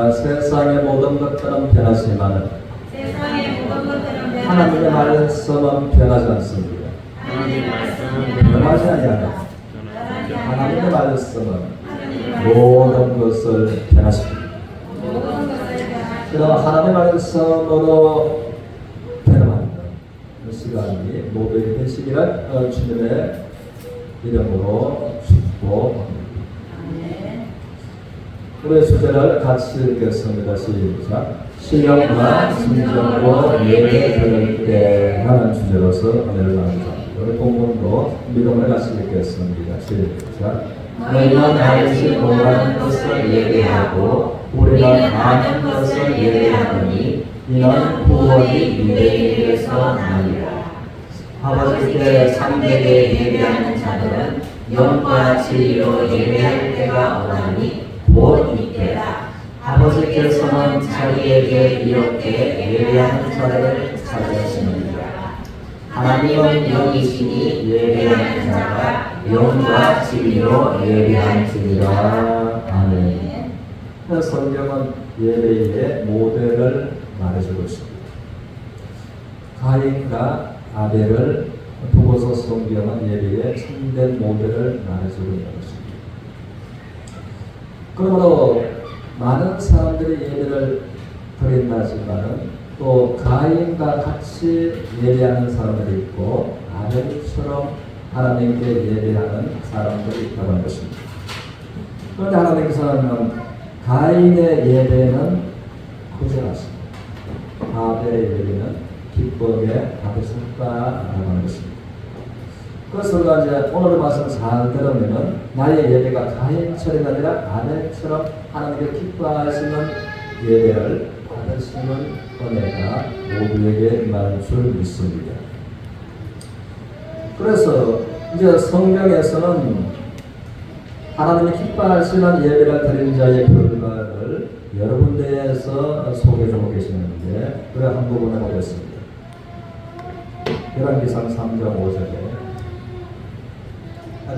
세상의 모든 것들은 변하지만 하나님의 말씀은 변하지 않습니다. 변하지 아니하다. 하나님의 말씀은 모든 것을 변하십니다. 그럼 하나님의 말씀으로 변화하는 시간이 모두에게 되시기를 주님의 이름으로 축복합니다. 우리 주제를 같이 읽겠습니다. 시작. 신령과 진정으로 예배 드릴 때 하는 주제로서 은혜를 나누자. 우리 본문도 믿음을 같이 읽겠습니다. 시작. 너희는 알지 못하는 것을 예배하고 우리는 아는 것을 예배하노니 이는 구원이 유대인에게서 나니라. 아버지께 참되게 예배하는 자들은 영과 진리로 예배할 때가 오나니 곧 이때라. 아버지께서는 자기에게 이렇게 예배하는 자들을 찾으시느니라. 하나님은 영이시니 예배하는 자가 영과 진리로 예배할지니라. 아멘. 성경은 예배의 모델을 말해주고 있습니다. 가인과 아벨을 두고서 성경은 예배의 참된 모델을 말해주고 있는 것입니다. 그러므로 많은 사람들이 예배를 드린다지만은 또 가인과 같이 예배하는 사람들이 있고 아벨처럼 하나님께 예배하는 사람들이 있다고 하는 것입니다. 그런데 하나님께서는 가인의 예배는 거절하십니다. 아벨의 예배는 기쁨에 받으셨다라고 하는 것입니다. 그래서 우리가 이제 오늘 말씀 잘 들으면 나의 예배가 가인처럼 아니라 아벨처럼 하나님께 기뻐하시는 예배를 받으시는 은혜가 모두에게 임할 줄 믿습니다. 그래서 이제 성경에서는 하나님이 기뻐하시는 예배를 드린 자의 결과를 여러 군데에서 소개해주고 계시는데 그래 한 부분을 보겠습니다. 열왕기상 3장 5절에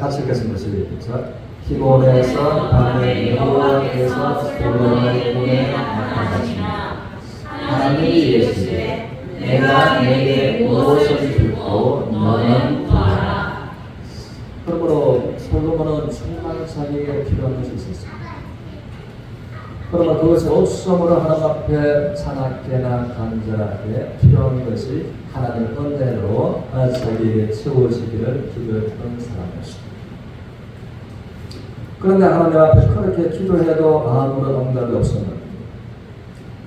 같이 읽겠습니다. 시작. 기본에서 밤에 여호와께서 솔로몬의 꿈에 나타나시니라. 하나님이 이르시되 내가 내게 무엇을 줄고 너는 구하라. 그러므로 솔로몬은 정말 자기에게 필요한 것이 있었습니다. 그러나 그것이 없음으로 하나님 앞에 차갑게나 간절하게 필요한 것이 하나님의 은혜로 자기에게 채워지기를 기도했던 사람이었습니다. 그런데 하나님 앞에 그렇게 기도해도 아무런 응답이 없었는데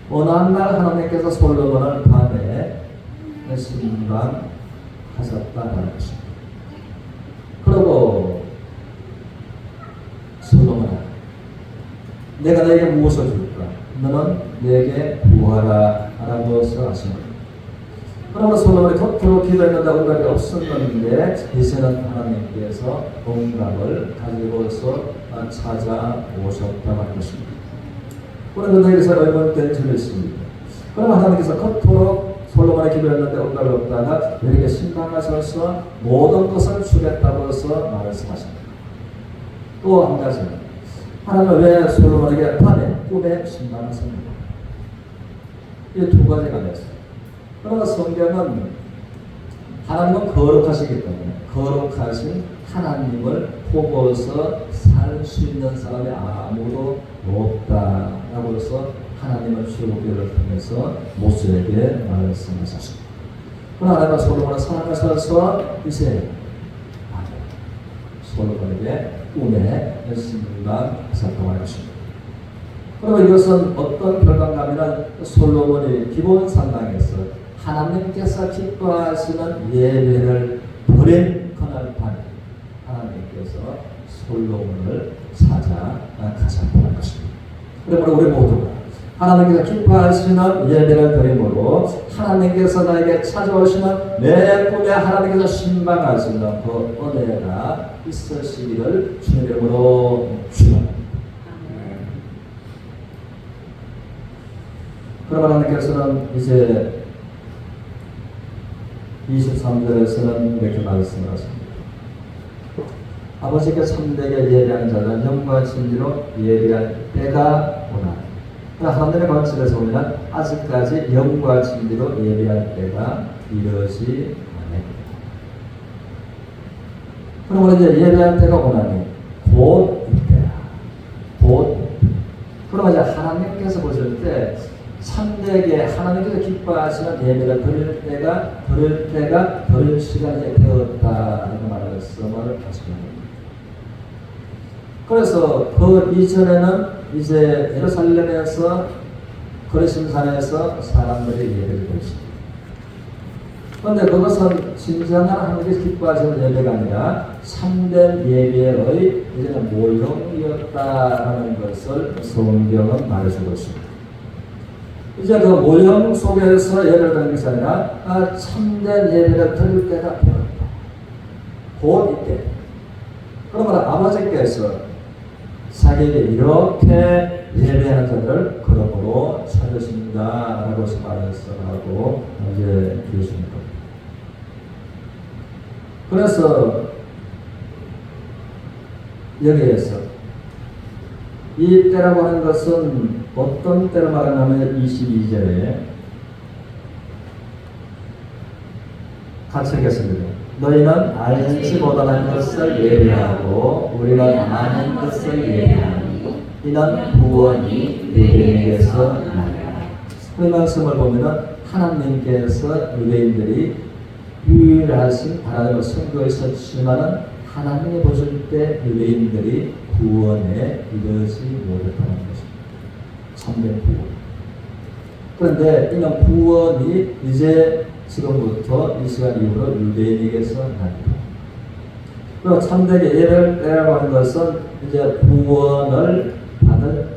어느 날 하나님께서 솔로몬을 밤에 신방하셨다는 것입니다. 그리고 솔로몬아, 내가 너에게 무엇을 줄까? 너는 내게 구하라 라고 하십니다. 그러므로 솔로몬이 겉으로 기도했는데 응답이 없었는데 이제는 하나님께서 응답을 가지고서 찾아오셨다고 하는 것입니다. 그런데 여기서 의문된 점이 있습니다. 그러면 하나님께서 겉으로 솔로몬이 기도했는데 응답이 없다가 우리에게 신방하셔서 모든 것을 주겠다고 해서 말씀하십니다. 또 한 가지는 하나님은 왜 솔로몬에게 밤에 꿈에 신방하십니까? 이 두 가지가 있어요. 그러나 성경은 하나님은 거룩하시기 때문에 거룩하신 하나님을 보고서 살 수 있는 사람이 아무도 없다라고 해서 하나님의 출애굽기를 통해서 모세에게 말씀하셨습니다. 그러나 하나님은 솔로몬을 사랑하셔서 이제 솔로몬에게 꿈에 신방하셨다고 하십니다. 그러면 이것은 어떤 결과가면 솔로몬이 기본 상당에서 하나님께서 기뻐하시는 예배를 드린 그날 밤에 하나님께서 솔로몬을 찾아가셨다는 것입니다. 그러므로 우리 모두가 하나님께서 기뻐하시는 예배를 드림으로 하나님께서 나에게 찾아오시는 내 꿈에 하나님께서 신방하시는 그 은혜가 있으시기를 주님의 이름으로 축원합니다. 그러면 하나님께서는 이제 23절에서는 이렇게 말씀을 하십니다. 아버지께 참되게 예배하는 자는 영과 진리로 예배할 때가 오나 하나님의 관점에서 보면 아직까지 영과 진리로 예배할 때가 이르지 않았다. 그러면 이제 예배할 때가 오나니 곧 이때라. 곧 이때. 그러면 이제 하나님께서 보실 때 참되게 하나님께서 기뻐하시는 예배를 드릴 때가 드릴 시간이 되었다라고 말씀을 하시는 그래서 그 이전에는 이제 예루살렘에서 거리심산에서 사람들이 예배를 드렸습니다. 그런데 그것은 진정한 하나님께서 기뻐하시는 예배가 아니라 참된 예배의 이제는 모형이었다라는 것을 성경은 말해주고 있습니다. 이제 그 모형 속에서 예배를 드리는 것이 아니라 참된 예배를 드릴 때가 되었다. 곧 이때. 그러면 아버지께서 자기에게 이렇게 예배하는 자들을 그러므로 찾으신다라고 말했어라고 이제 주시는 겁니다. 그래서 여기에서 이 때라고 하는 것은 어떤 때를 말하냐면 22절에 같이 읽겠습니다. 너희는 알지 못하는 것을 예배하고 우리는 아는 것을 예배하니 이는 구원이 유대인에게서 나니라. 이 말씀을 보면 하나님께서 유대인들이 유일하신 하나님을 선교했었지만 하나님이 보실 때 유대인들이 구원에 이르지 못했다는 것입니다. 참된 구원. 그런데 이는 구원이 이제 지금부터 이 시간 이후로 유대인에게서 납니다. 그리고 참되게 예배를 때라고 하는 것은 이제 구원을 받을 때.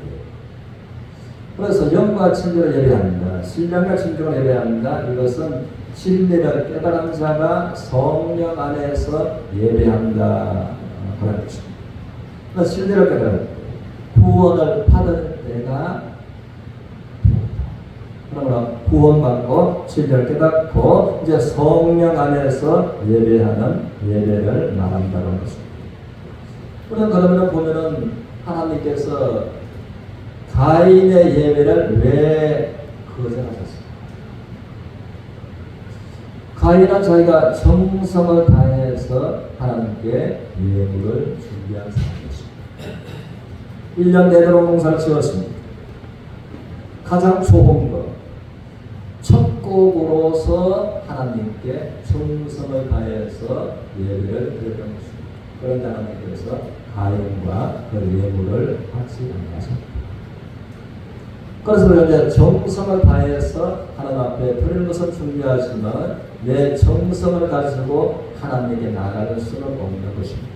그래서 영과 진리로 예배합니다. 신령과 진리로 예배합니다. 이것은 진리를 깨달은 자가 성령 안에서 예배한다 그런 것입니다. 그래서 진리를 깨달을 때, 구원을 받을 때가 그러므로 구원받고 진리를 깨닫고 이제 성령 안에서 예배하는 예배를 말한다는 것입니다. 그러면 보면은 하나님께서 가인의 예배를 왜 거절하셨습니까? 가인은 자기가 정성을 다해서 하나님께 예물을 준비한 사람이었습니다. 1년 내도록 농사를 지었습니다. 가장 좋은 것, 첫 곡으로서 하나님께 정성을 다해서 예배를 드렸던 것입니다. 그런데 하나님께서 가인과 그 예물을 받지 않으셨습니다. 그래서 이제 정성을 다해서 하나님 앞에 드릴 것은 중요하지만 내 정성을 가지고 하나님께 나갈 수는 없는 것입니다.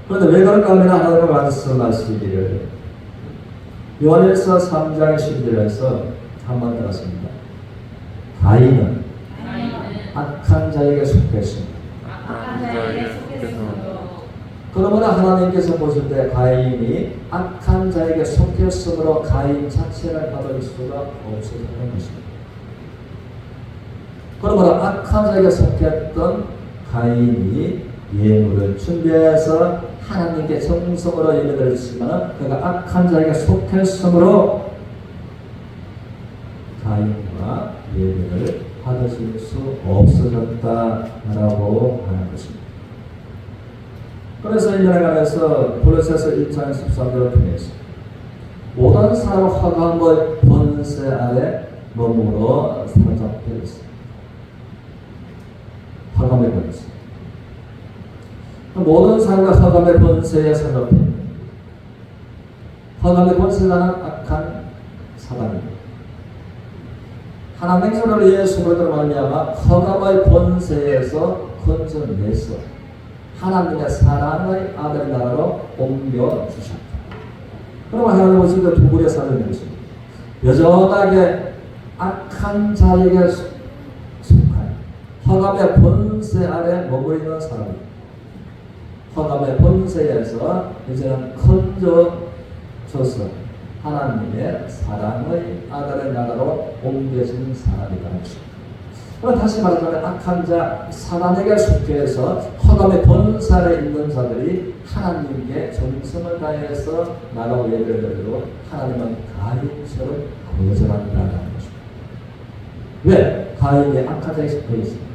그런데 왜 그럴까 하면 하나님의 말씀하시기를 요한일서 3장 11절에서 한번 들었습니다. 가인은 악한 자에게 속했습니다. 그러므로 하나님께서 보실 때 가인이 악한 자에게 속했으므로 가인 자체를 받을 수가 없었다는 것입니다. 그러므로 악한 자에게 속했던 가인이 예물을 준비해서 하나님께 정성으로 예배를 드리지만 그가 악한 자에게 속했으므로 가인과 예배를 받으실 수 없어졌다라고 하는 것입니다. 그래서 1년에 관해서 골로새서 1장 13절을 통해서 모든 사람 허감의 번세 아래 머물러 사로잡혀 있습니다. 허감의 번세. 모든 사람과 허감의 번세에 사로잡혀 있는 허감의 번세라는 악한 사단입니다. 하나님께서 예수로 말미암아 허감의 번세에서 건져내서 하나님의 사랑의 아들 나라로 옮겨 주셨다. 그럼 하나님 보실 때 두 불의 사람이 있습니다. 여전하게 악한 자에게 속한 허감의 번세 아래 머무르는 사람입니다. 허감의 번세에서 이제는 건져져서 하나님의 사랑의 아들의 나라로 옮겨진 사람이라는 것입니다. 그럼 다시 말하자면 악한 자, 사단에게 속해서 허감의 권세에 있는 자들이 하나님께 정성을 다해서 나라고 예배를 드려도 하나님은 가인처럼 거절한다는 것입니다. 왜? 가인이 악한 자에 속해 있습니다.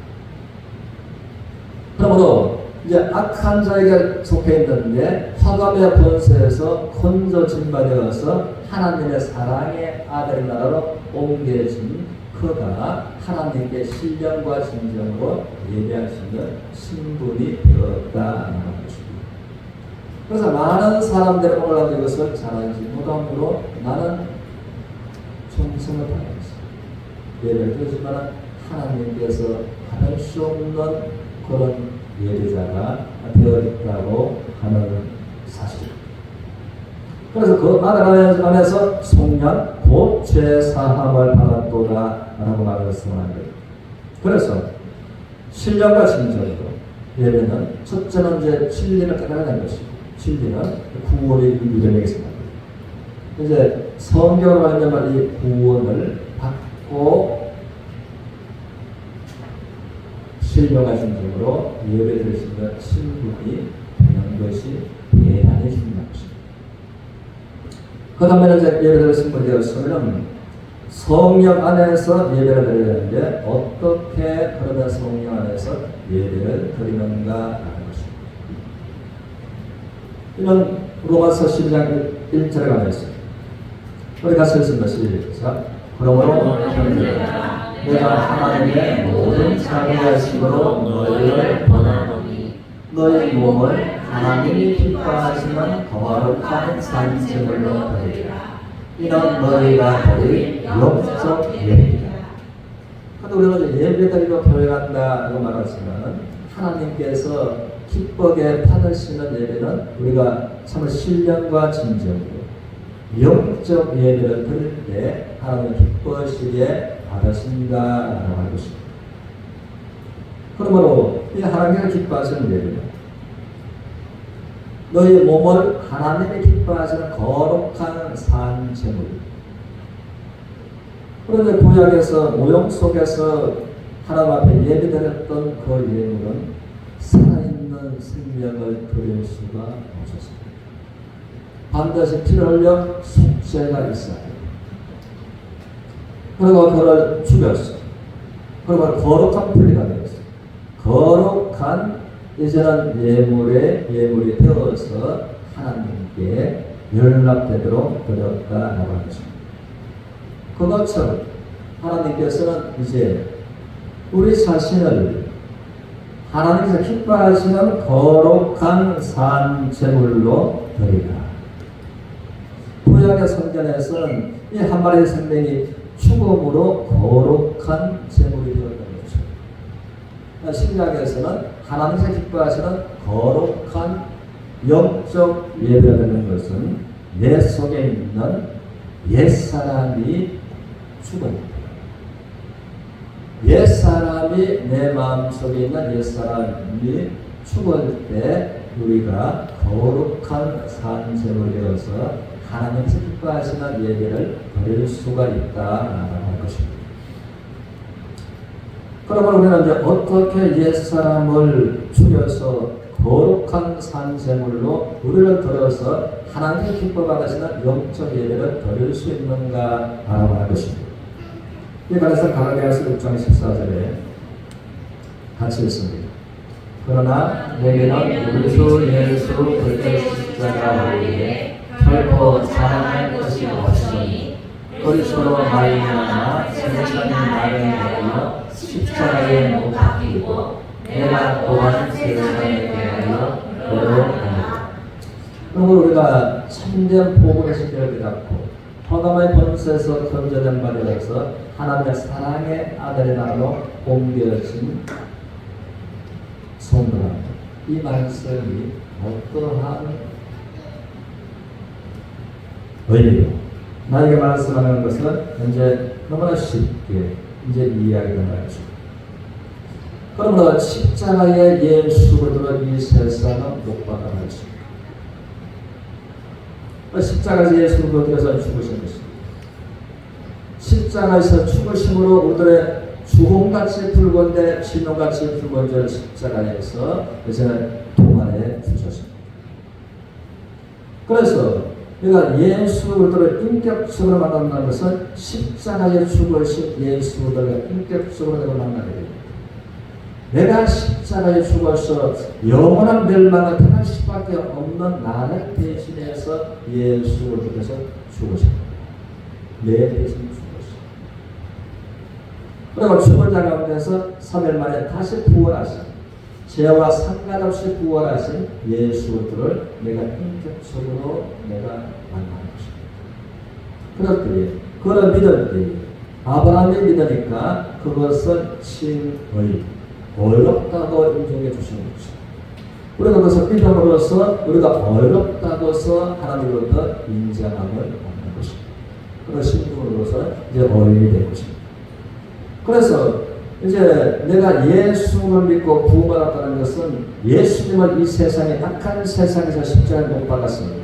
그러므로 이제 악한 자에게 속해 있는데 화감의 권세에서 건져진 바 되어서 하나님의 사랑의 아들의 나라로 옮겨진 그가 하나님께 신령과 진정으로 예배할 수 있는 신분이 되었다는 것입니다. 그래서 많은 사람들이 오늘날도 이것을 잘 알지 못함으로 나는 충성을 다했어. 예배를 드리지만 하나님께서 받을 수 없는 그런 예배자가 되어 있다고 하는 사실. 그래서 그 아들 안에서 송년 곧 죄사함을 받았도다 라고 말을 쓰는 거예요. 그래서 신령과 진정으로 예배는 첫째는 이제 진리를 깨달아낸 것이고 진리는 구원의 유전이겠습니다. 이제 성경으로 말하면 이 구원을 받고 신령과 진정으로 예배드릴 수 있는 신분이 되는 것이 대단히 중요한 것입니다. 그 다음에 이제 예배를 신분이 되었으면 성령 안에서 예배를 드려야 되는데 어떻게 그러면 성령 안에서 예배를 드리는가 하는 것입니다. 이는 로마서 12장 1절에 가면 있습니다. 우리 같이 읽습니다. 시작. 그러므로 형제들아 내가 하나님의 모든 자비하심으로 너희를 권하노니 너희 몸을 하나님이 기뻐하시는 거룩한 산제물로 드리라. 이는 너희가 드릴 영적 예배이다. 근데 우리는 예배드리고 교회간다고 말하지만 하나님께서 기쁘게 받으시는 예배는 우리가 참 신령과 진정으로 영적 예배를 드릴 때 하나님 기뻐하시게 받으신다라고 하고 있습니다. 그러므로 이 하나님께서 기뻐하시는 예배는 너희 몸을 하나님이 기뻐하시는 거룩한 산 제물. 그런데 구약에서 모형 속에서 하나님 앞에 예배드렸던 그 예물은 살아있는 생명을 드릴 수가 없었습니다. 반드시 피를 흘려 속죄가 있어야 해요. 그리고 그를 죽였어. 그리고 거룩한 분리가 되었어. 거룩한 이제는 예물이 되어서 하나님께 연락되도록 드렸다라고 하죠. 그것처럼 하나님께서는 이제 우리 자신을 하나님께서 기뻐하시는 거룩한 산 제물로 드리라. 구약의 성전에서는 이 한 마리의 생명이 죽음으로 거룩한 제물이 되었다는 거죠. 신약에서는 하나님께서 기뻐하시는 거룩한 영적 예배가 되는 것은 내 속에 있는 옛사람이 죽어요. 옛사람이 내 마음속에 있는 옛사람이 죽을 때 우리가 거룩한 산제물이 되어서 하나님께서 기뻐하시는 예배를 드릴 수가 있다라고 할 것입니다. 그러면 우리는 이제 어떻게 옛사람을 죽여서 거룩한 산제물로 우리를 들어서 하나님의 기뻐 받으시는 영적 예배를 드릴 수 있는가 알아볼 것입니다. 이 말에서 갈라디아서 6장 14절에 같이 읽습니다. 그러나 내게는 우리 주 예수 그리스도의 십자가 위에 결코 자랑할 것이 없으니 그리스도로 말미암아 세상이 나를 대하여 십자가에 못 박히고 내가 또한 세상에 대하여 노력합니다. 그러므로 우리가 참된 복음의 신뢰를 갖고 허감의 번세에서 건져낸 바 되어서 하나님의 사랑의 아들의 나라로 옮겨진 성도랍니다. 이 말씀이 어떠한 의미로 나에게 말씀하는 것은 이제 너무나 쉽게 이제 이해하게 말이죠. 그러므로 십자가의 예수로 이 세상은 못 박아가지고 십자가에서 예수로 들어서 죽으신 것입니다. 십자가에서 죽으심으로 우리들의 주홍같이 붉은데 진홍같이 붉은 줄 십자가에서 이제는 동안에 주셨습니다. 그래서 우리가 예수 그리스도를 인격적으로 만난다는 것은 십자가에 죽으신 예수 그리스도를 인격적으로 내가 만나게 됩니다. 내가 십자가에 죽어서 영원한 멸망을 당할 수밖에 없는 나를 대신해서 예수 그리스도께서 죽으셨다. 내 대신 죽었어. 그리고 죽은 자 가운데서 3일 만에 다시 부활하신, 죄와 상관없이 부활하신 예수 그리스도를 내가 인격적으로 내가 만나는 것입니다. 그럴 때에, 그걸 믿을 때에 아브라함이 믿으니까 그것은 친의, 어렵다고 인정해 주시는 것입니다. 우리가 그것을 믿음으로써 우리가 어렵다고서 하나님으로부터 인정함을 받는 것입니다. 그런 신분으로서 이제 어린이 된 것입니다. 그래서 이제 내가 예수를 믿고 구원받았다는 것은 예수님을 이 세상에 악한 세상에서 십자가에 못 박았습니다.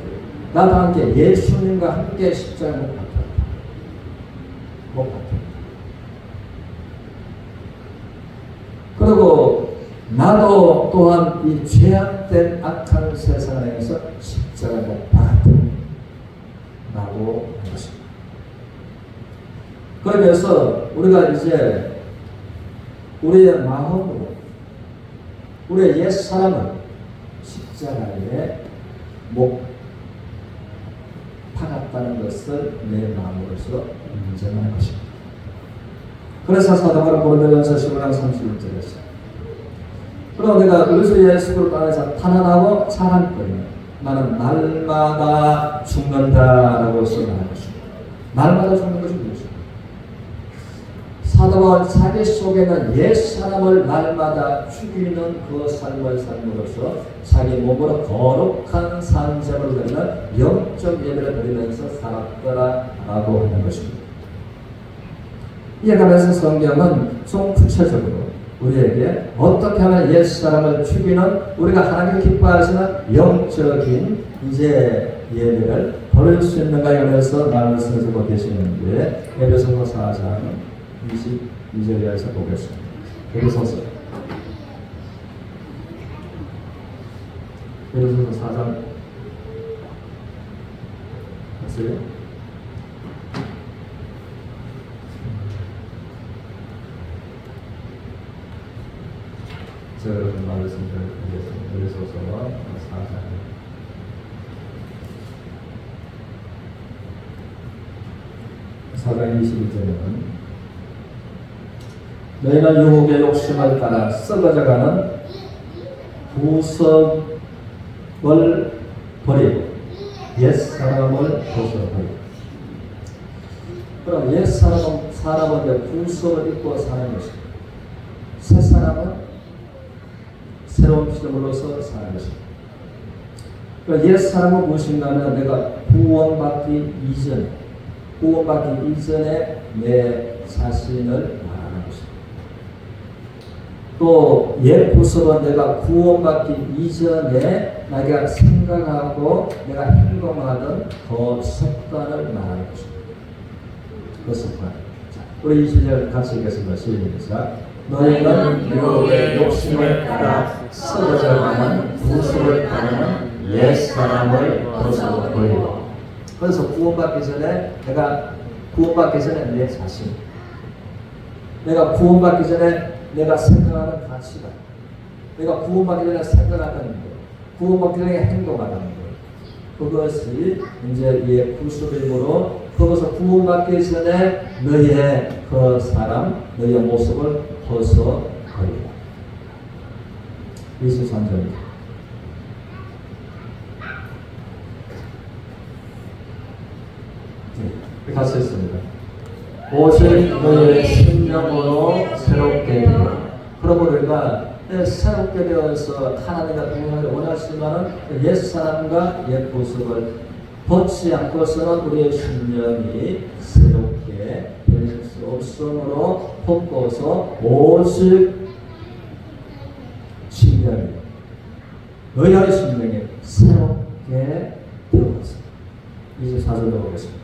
나도 함께 예수님과 함께 십자가에 못 박혔다. 못 박혔다. 그리고 나도 또한 이 죄악된 악한 세상에서 십자가에 못 박았다. 라고 한 것입니다. 그러면서 우리가 이제 우리의 마음으로 우리의 옛사람을 십자가에 못 박았다는 것을 내 마음으로서 인정하는 것입니다. 그래서 사도 바울은 고린도전서 15장 31절에서 그럼 내가 그리스도 예수 그리스도 안에서 탄환하고 자랑거리며 나는 날마다 죽는다라고 말하는 것입니다. 날마다 죽는 것이 무엇입니까? 사도 바울은 자기 속에는 옛사람을 날마다 죽이는 그 삶을 삶으로써 자기 몸으로 거룩한 산재물을 드리는 영적 예배를 드리면서 살았더라라고 하는 것입니다. 이에 관해서 성경은 좀 구체적으로 우리에게 어떻게 하면 옛사람을 죽이는 우리가 하나님이 기뻐하시는 영적인 이제 예배를 드릴 수 있는가에 관해서 말씀을 주고 계시는데 에베소서 4장 22절에서 보겠습니다. 에베소서 4장 봤어요? 제가 말씀드리겠습니다. 에베소서 4장 22절에는 너희는 유혹의 욕심을 따라 썩어져가는 구성을 버리고 옛사람을 벗어버리고. 그럼 옛사람은 구성을 입고 사는 것입니다. 새사람은 새로운 피조물로서 사는 것입니다. 그러니까 옛사람은 무엇인가 하면 내가 구원받기 이전에 내 자신을 말하는 것입니다. 또 옛 구속은 내가 구원받기 이전에 내가 생각하고 내가 행동하던 그 습관을 말하는 것입니다. 그 습관. 자, 우리 20절 같이 읽겠습니다. 시작. 너희는 유혹의 욕심을 따라 썩어져가는 구속을 따르는 옛사람을 벗어버리고. 그래서 구원받기 전에 내 자신, 내가 구원받기 전에 내가 생각하는 가치관, 내가 구원받기 전에 생각하는 것, 구원받기 전에 행동하는 것, 그것이 이제 이 구속임으로 그것을 구원받기 전에 너희의 그 사람, 너희의 모습을 벗어버리라. 23절입니다. 같이 했습니다. 오직 너희의 심령으로 새롭게 되어. 그러므로 우리가 새롭게 되어서 하나님과 동행을 원하지만은 옛사람과 옛 모습을 벗지 않고서는 우리의 심령이 새롭게 될 수 없으므로 벗고서 오직 심령이 너희의 심령이 새롭게 되었습니다. 24절로 보겠습니다.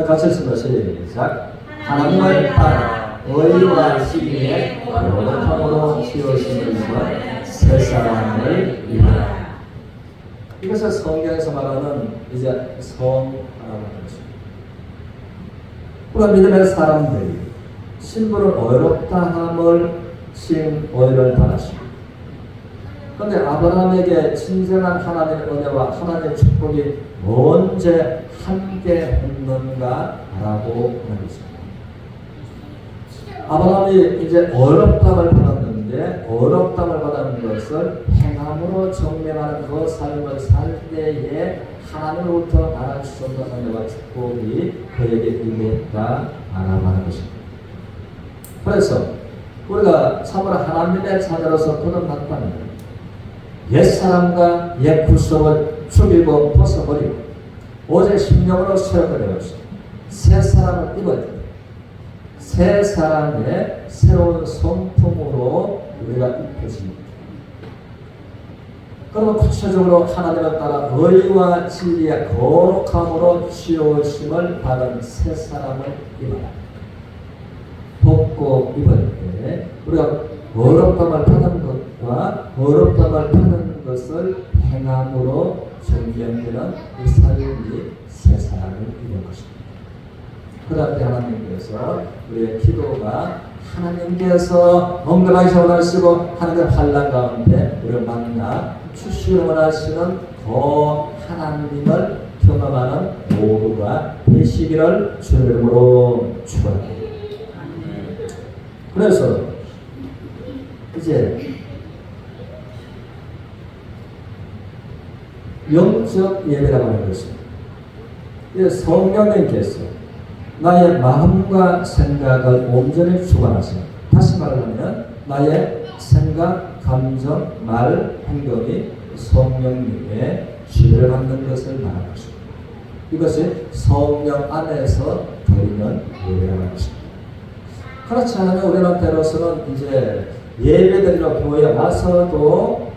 같이 읽습니다. 시작. 하나님을 따라 의와 진리의 거룩함으로 지으심을 입은 새 사람을 입으라. 이것을 성경에서 말하는 이제 성하라고 하는 것입니다. 우리가 믿음의 사람들이 신부를 어렵다 함을 신 오해를 받았습니다. 그런데 아브라함에게 진정한 하나님의 은혜와 하나님의 축복이 언제 함께 했는가 라고 하는 것입니다. 아브라함이 이제 어렵다를 받았는데 어렵다를 받은 것을 행함으로 증명하는 그 삶을 살 때에 하나님으로부터 알아주셨던 은혜와 축복이 그에게 임했다 알아가는 것입니다. 그래서 우리가 참으로 하나님의 자녀로서 거듭났다면 옛사람과 옛 구속을 죽이고 벗어버리고 오직 심령으로 세워버려서 새 사람을 입어야 됩니다. 새 사람의 새로운 성품으로 우리가 입혀집니다. 그러면 구체적으로 하나님을 따라 의와 진리의 거룩함으로 지으심을 받은 새 사람을 입어라. 벗고 입을 때 우리가 어렵다을 받은 것과 어렵다을 받은 것을 행함으로 증명되는 이 삶이 새 사람을 입은 것입니다. 그럴 때 하나님께서 우리의 기도가 하나님께서 언급하기 원하시고 하나님의 환난 가운데 우리를 만나 주시기를 원하시는 더 하나님을 경험하는 모두가 되시기를 주의 이름으로 축원합니다. 그래서 이제 영적 예배라고 하는 것입니다. 성령님께서 나의 마음과 생각을 온전히 주관하시는, 다시 말하면 나의 생각, 감정, 말, 행동이 성령님의 지배를 받는 것을 말하는 것입니다. 이것이 성령 안에서 드리는 예배라고 하는 것입니다. 그렇지 않으면 우리는 때로서는 이제 예배드리러 교회에 와서도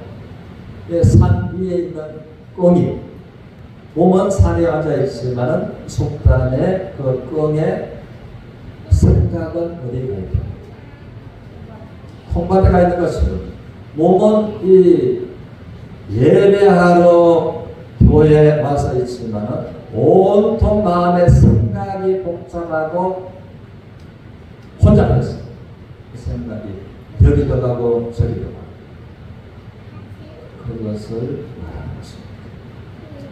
산 위에 있는 꽁이 몸은 산에 앉아있지만 속단의 그 꽁의 생각은 어디에 가 있다. 콩밭에 가 있는 것처럼 몸은 이 예배하러 교회에 와서 있지만 온통 마음의 생각이 복잡하고 혼자 있어요. 그 생각이 여기도 가고 저기도 가고 그것을 말하는 것입니다.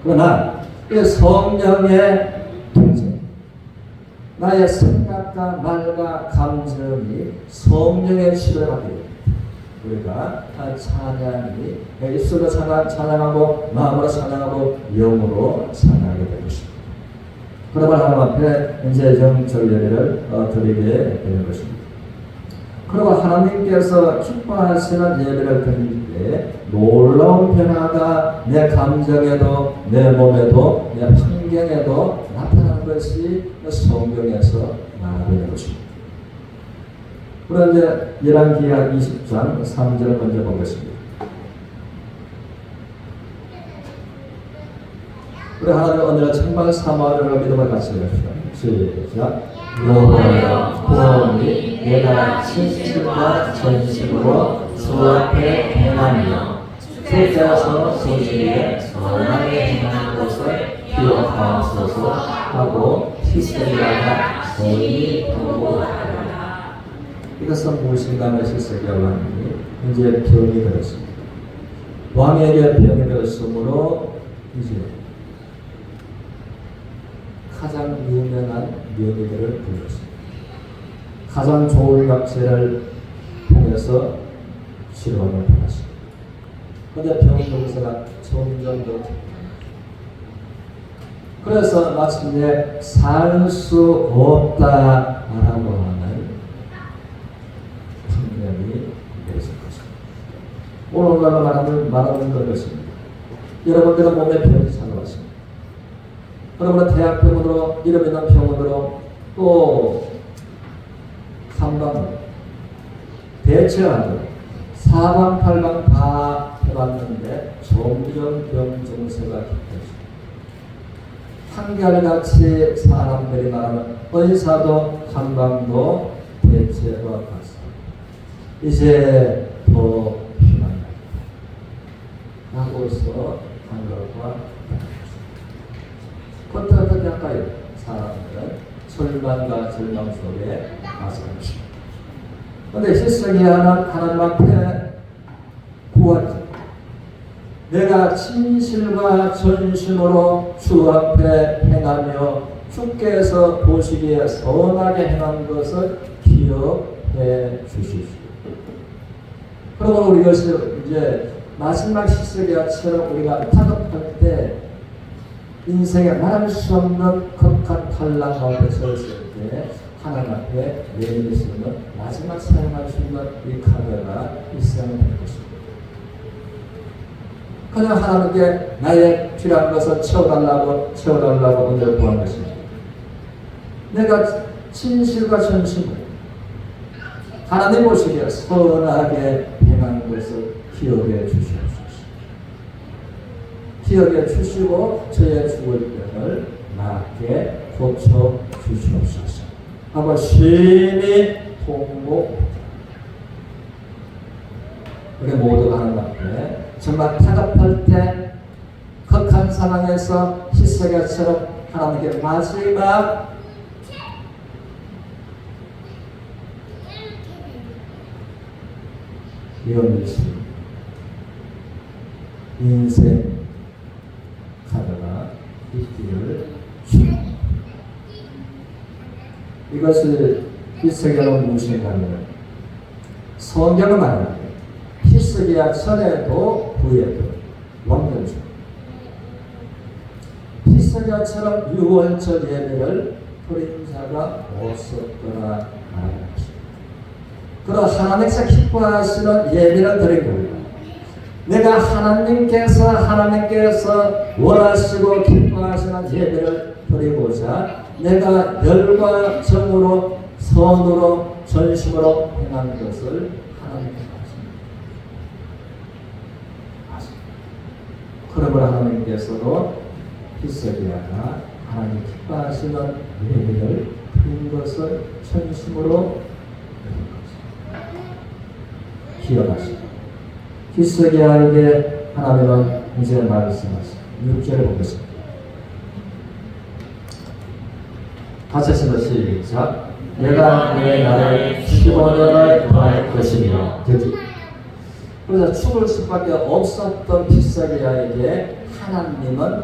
그러나 이 성령의 동생, 나의 생각과 말과 감정이 성령의 지배를 받게 됩니다. 우리가 찬양이 입술로 찬양하고 마음으로 찬양하고 영으로 찬양하게 될 것입니다. 그러면 하나님 앞에 이제 영적 예배를 드리게 되는 것입니다. 그리고 하나님께서 기뻐하시는 예배를 드릴 때 놀라운 변화가 내 감정에도 내 몸에도 내 환경에도 나타나는 것이 성경에서 말하는 것입니다. 그럼 이제 열왕기하 20장 3절을 먼저 보겠습니다. 우리 하나님 오늘은 정말 사모하는 믿음을 같이 합시다. 시작. 여호와여 구원이 내가 진실과 전심으로 주 앞에 행하며 주께서 소식에 선하게 행한 것을 기억하옵소서 하고 히스기야가 거의 보고하더라. 이것은 무엇인가 하면 히스기야 왕이 이제 병이 들었습니다. 왕에게 병이 들었으므로 이제 가장 유명한 명의들을 불렀습니다. 가장 좋은 약재를 통해서 치료를 받았습니다. 그런데 병 증세가 점점 더 그래서 마침내 살 수 없다라고 하는 판명이 되었을 것입니다. 오늘 말하는 것입니다. 여러분들은 몸에 병이 찾아왔습니다. 그러므로 대학병원으로 이름 있는 병원으로 또 삼방 대체하고 사방팔방 다 해봤는데 점점 병 증세가 깊어집니다. 한결같이 사람들이 말하는 의사도 한방도 대체와 같습니다. 이제 더 희망이 하고서 한 것과 어떻게 할까요? 사람들은 절망과 절망 속에 나서는 그런데 히스기야는 하나님 앞에 구하지. 내가 진실과 전심으로 주 앞에 행하며 주께서 보시기에 선하게 행한 것을 기억해 주십시오. 그러므로 우리가 이제 마지막 히스기야처럼 우리가 타협할 때 인생에 말할 수 없는 극한 탈락 가운데 서있을 때 하나님 앞에 내밀 수 있는 마지막 사용할 수 있는 이 카드가 있어야 하는 것입니다. 그냥 하나님께 나의 필요한 것을 채워달라고 오늘 구한 것입니다. 내가 진실과 전심으로 하나님 보시기에 선하게 행한 것을 기억해 주시옵소서. 기억해 주시고 저의 죽을 병을 낫게 고쳐 주시옵소서 하고 심히 통곡. 우리 모두 하나님 앞에 정말 타협할 때 극한 상황에서 히스기야처럼 하나님께 마지막 예언이시 인생 카드가 있기를 줍니다. 이것을 히스기야는 무엇인가 하면 성경은 말합니다. 히스기야 전에도 후에도 왕년중 히스기야처럼 유월절 예배를 드린 자가 없었더라 말합니다. 그러 하나님께서 기뻐하시는 예배를 드린 겁니다. 내가 하나님께서 원하시고 기뻐하시는 예배를 드리고자 내가 열과 정으로 선으로 전심으로 행한 것을 하나님께서 아십니다. 그러므로 하나님께서도 히스기야가 하나님 기뻐하시는 예배를 드린 것을 전심으로 기억하시고 히스기야에게 하나님은 이제 말씀하십니다. 6절을 보겠습니다. 같이 하시면 시작. 내가 내 날을 15년을 더할 것이며 그래서 죽을 수밖에 없었던 히스기야에게 하나님은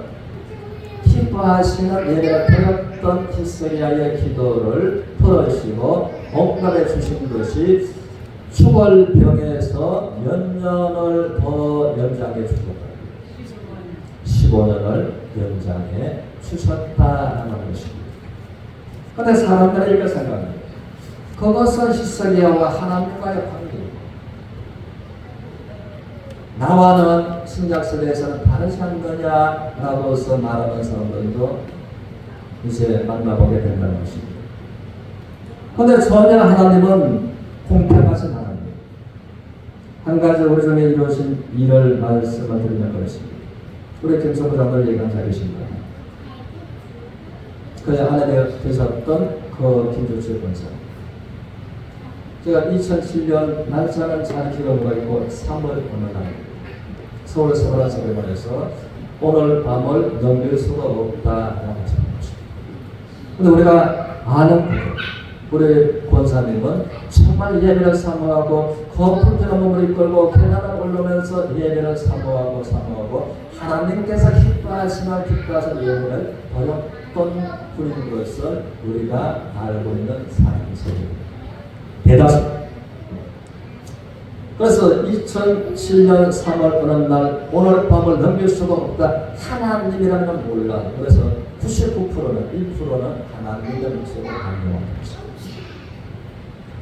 기뻐하시는 예배를 드렸던 히스기야의 기도를 들으시고 응답해 주신 것이 추월병에서 몇 년을 더 연장해 주셨다. 15년을 연장해 주셨다는 것입니다. 그런데 사람들은 이렇게 생각합니다. 그것은 히스기야와 하나님과의 관계입니다. 나와는 신약시대에서는 다르지 않은 거냐라고서 말하는 사람들도 이제 만나보게 된다는 것입니다. 그런데 전혀 하나님은 공평하신 하나님. 한 가지 우리 중에 이루어진 일을 말씀을 드리는 것입니다. 우리 김성부장들 얘기한 자 계십니다. 그의 아내가 되셨던 그 김조철 권사. 제가 2007년 날짜는 잘 기억하고 있고 3월 어느 날 서울 서울한서대문에서 오늘 밤을 넘길 수가 없다라고 하셨습니다. 그런데 우리가 아는 우리 권사님은 정말 예배를 사모하고 거품처럼 몸을 이끌고 계단을 오르면서 예배를 사모하고 하나님께서 기뻐하시는 예배를 드렸던 분인 것을 우리가 알고 있는 사실입니다. 대다수. 그래서 2007년 3월 어느 날 오늘 밤을 넘길 수가 없다. 하나님이라는 건 몰라. 그래서 99%는 1%는 하나님의 목소리를 강요하는 것입니다.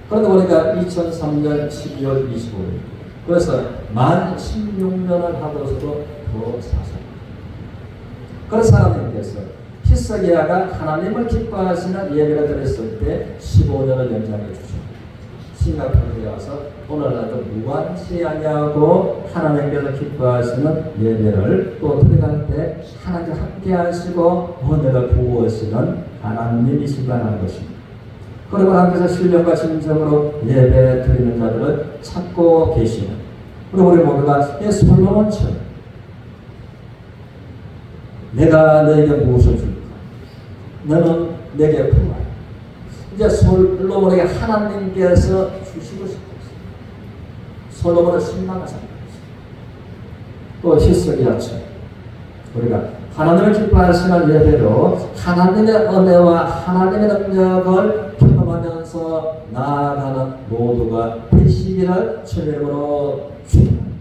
그런데 보니까 2003년 12월 25일 그래서 만 16년을 하고서도 더 사셨습니다. 그래서 하나님께서 히스기야가 하나님을 기뻐하시는 예배를 드렸을 때 15년을 연장해 주셨습니다. 싱가포르에 와서 오늘날도 무관치 아니하고 하나님께서 기뻐하시는 예배를 또 드려갈 때 하나님과 함께 하시고 은혜를 부어주시는 하나님이시다는 것입니다. 그리고 하나님께서 신령과 진정으로 예배 드리는 자들을 찾고 계시는, 그리고 우리 모두가 이 솔로몬처럼 내가 너에게 무엇을 줄까? 너는 내게 구하라. 이제 솔로몬에게 하나님께서 주시고 싶었어요. 솔로몬은 신망을 삼는 것이죠. 또 히스기야처럼 우리가 하나님을 기뻐하시는 예배로 하나님의 은혜와 하나님의 능력을 경험하면서 나아가는 모두가 되시기를 주님으로 축원합니다.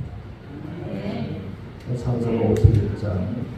창세기 51장